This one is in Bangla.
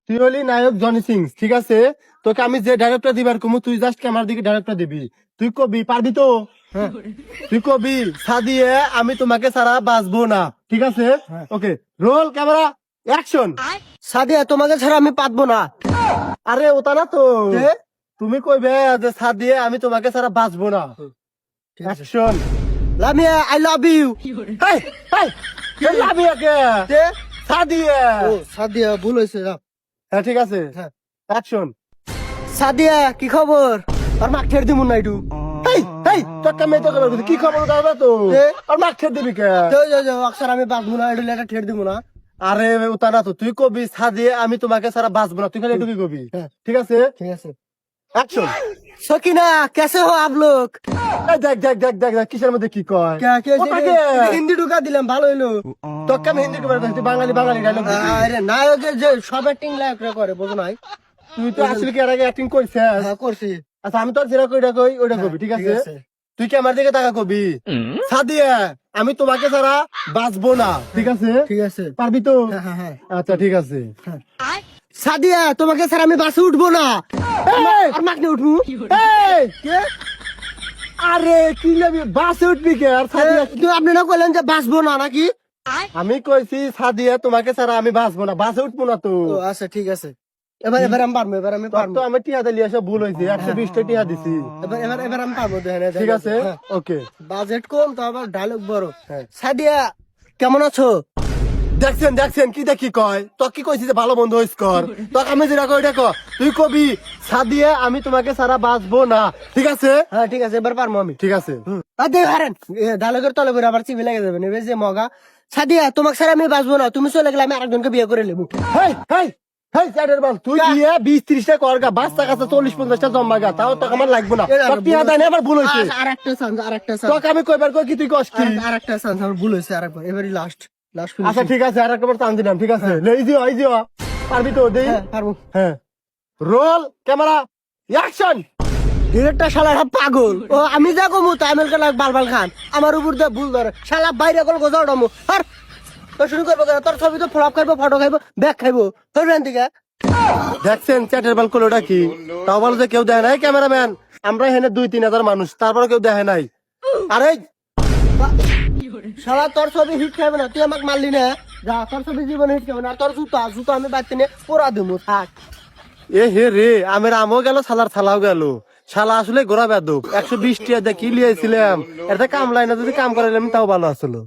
তুই হলি নায়ক জনি সিং, ঠিক আছে? তোকে আমি যে ডায়লগটা দিবার কমু, তুই জাস্ট ক্যামেরার দিকে ডায়লগটা দিবি। তুই কবি, পারবি তো? হ্যাঁ তুই কবি, সাদিয়ে আমি তোমাকে ছাড়া বাঁচবো না, ঠিক আছে? হ্যাঁ। ওকে, রোল ক্যামেরা অ্যাকশন। সাদিয়া তোমাকে ছাড়া আমি পাতবো না। আরে ওটা না তো, যে? তুমি কইবে যে সাদিয়ে আমি তোমাকে ছাড়া বাঁচবো না। ঠিক আছে। Action. Lamia I love you. Hey hey, কে লাভিয়া কে? যে? সাদিয়ে। ও সাদিয়া ভুল হয়েছে। হ্যাঁ ঠিক আছে, হ্যাঁ। অ্যাকশন। সাদিয়া কি খবর? আর মাঠ ছেড়ে দিমু না একটু। হেই হেই, তোকে মেয়ে তোকে বলবো, কি খবর দাদা তো? এ? আর মাঠ ছেড়ে দিবি কে? যাও যাও যাও, অক্সর আমি বাঁচবো না, একটু লেটা ছেড়ে দিমু না। আরে ওটা না তো, তুই কবি সাদিয়ে আমি তোমাকে ছাড়া বাঁচবো না, তুই খালি এটুকুই কবি। হ্যাঁ। ঠিক আছে, ঠিক আছে। অ্যাকশন। সকিনা कैसे हो आप लोग? এই দেখ দেখ দেখ দেখ দেখ, কিসের মধ্যে কি কয়? क्या क्या ওটাকে হিন্দি ঢুকা দিলাম, ভালো হইলো। তোকে আমি হিন্দি কবার তুই বাঙালি বাঙালি ডায়লগ দিবি। আরে নায়কের যে সব অ্যাক্টিং লায়করা করে বোঝো নাই? তুই তো আসলে কি এর আগে অ্যাক্টিং করছিস? হ্যাঁ করছি। আচ্ছা আমি তোর যেটা কইটা কই ওইটা কবি, ঠিক আছে? তুই কি আমার দিকে তাকা কবি, সাদিয়া আমি তোমাকে ছাড়া বাঁচবো না, ঠিক আছে? ঠিক আছে। পারবি তো? হ্যাঁ হ্যাঁ হ্যাঁ। আচ্ছা ঠিক আছে। সাদিয়া তোমাকে ছাড়া আমি বাসে উঠবো না। এই, আর মাঠে উঠবো। এই, কে? আরে কি লাগবে বাসে উঠবি কে? আর সাদিয়া তুই আপনি না কইলেন যে বাসবো না নাকি? আমি কইছি সাদিয়া তোমাকে ছাড়া আমি বাঁচবো না, বাসে উঠবো না তো। ও আচ্ছা ঠিক আছে। এবার এবার আমি পারবো, এবার আমি তোর পারবো। তো আমি টিয়া দিলি এসে ভুল হয়েছে, 120টা টিয়া দিছি। এবার এবার এবার আমি পারবো, দেখেন এই ঠিক দেখেন। আছে, হ্যাঁ। ওকে। বাজেট কম তো আবার ডায়লগ বড়। হ্যাঁ। সাদিয়া কেমন আছো? দেখছেন দেখছেন কি দেখি কয়, তো কি কইছি যে ভালো বন্ধু হইস কর, তো আমি যেটা কই দেখো, তুই কবি সাদিয়া আমি তোমাকে ছাড়া বাঁচবো না, ঠিক আছে? হ্যাঁ ঠিক আছে, এবার পারবো আমি। ঠিক আছে। আর দেখ হারেন ডায়লগের তলে করে আবার চিবি লেগে যাবে নেবে যে মগা। সাদিয়া তোমাকে ছাড়া আমি বাঁচবো না, তুমি চলে গেলে আমি আরেকজনকে বিয়ে করে নেবো। হেই হেই হেই চ্যাটের বাল, তুই দিয়ে 20-30টা করগা, বাচ্চা কাছে 40-50টা জম্মাগা, তাও তোকে আমার লাগবে না। তোর টিয়া দেয় না, এবার ভুল হয়েছে। আরেকটা চান্স, আরেকটা চান্স, তোকে আমি কইবার কই কি তুই কস কি? আরেকটা চান্স, আমার ভুল হয়েছে আরেকবার, এবারই লাস্ট লাস্ট। আচ্ছা ঠিক আছে, আর একবার টান দিলাম, ঠিক আছে? এই দিও পারবি তো? দেই। হ্যাঁ পারবো। হ্যাঁ, রোল ক্যামেরা অ্যাকশন। ডিরেক্টর শালা পাগল। ও আমি যা কমু তাই আমেরিকা লাগ বালবাল খান আমার উপর দিয়ে ভুল ধরে, শালা বাইরে কল গোজা উঠামু। আর তো শুরু করবো কেন? তোর ছবি তো ফ্লপ খাইবো, ফটো খাইবো, ব্যাগ খাইবো, ধরবেন থেকে। দেখছেন চ্যাটের বাল কোলোটা কি? তাও বলো যে কেউ দেখে নাই ক্যামেরাম্যান, আমরা এখানে 2-3 হাজার মানুষ, তারপরে কেউ দেখে নাই। আরে শালা তোর ছবি হিট খাইবে না, তুই আমাকে মারলি না, যা তোর ছবি জীবনে হিট খাইবে না। আর তোর জুতা জুতো আমি বাড়তে নিয়ে পোড়া দেবো, থাক। এ হে রে, আমের আমও গেল, শালার ছালাও গেল। শালা আসলে গোড়া বেদব, 120 টিয়া দিয়ে কি লিয়েছিলাম, এটা কাম লাইনা যদি কাম করাইলাম তাও ভালো আসলো।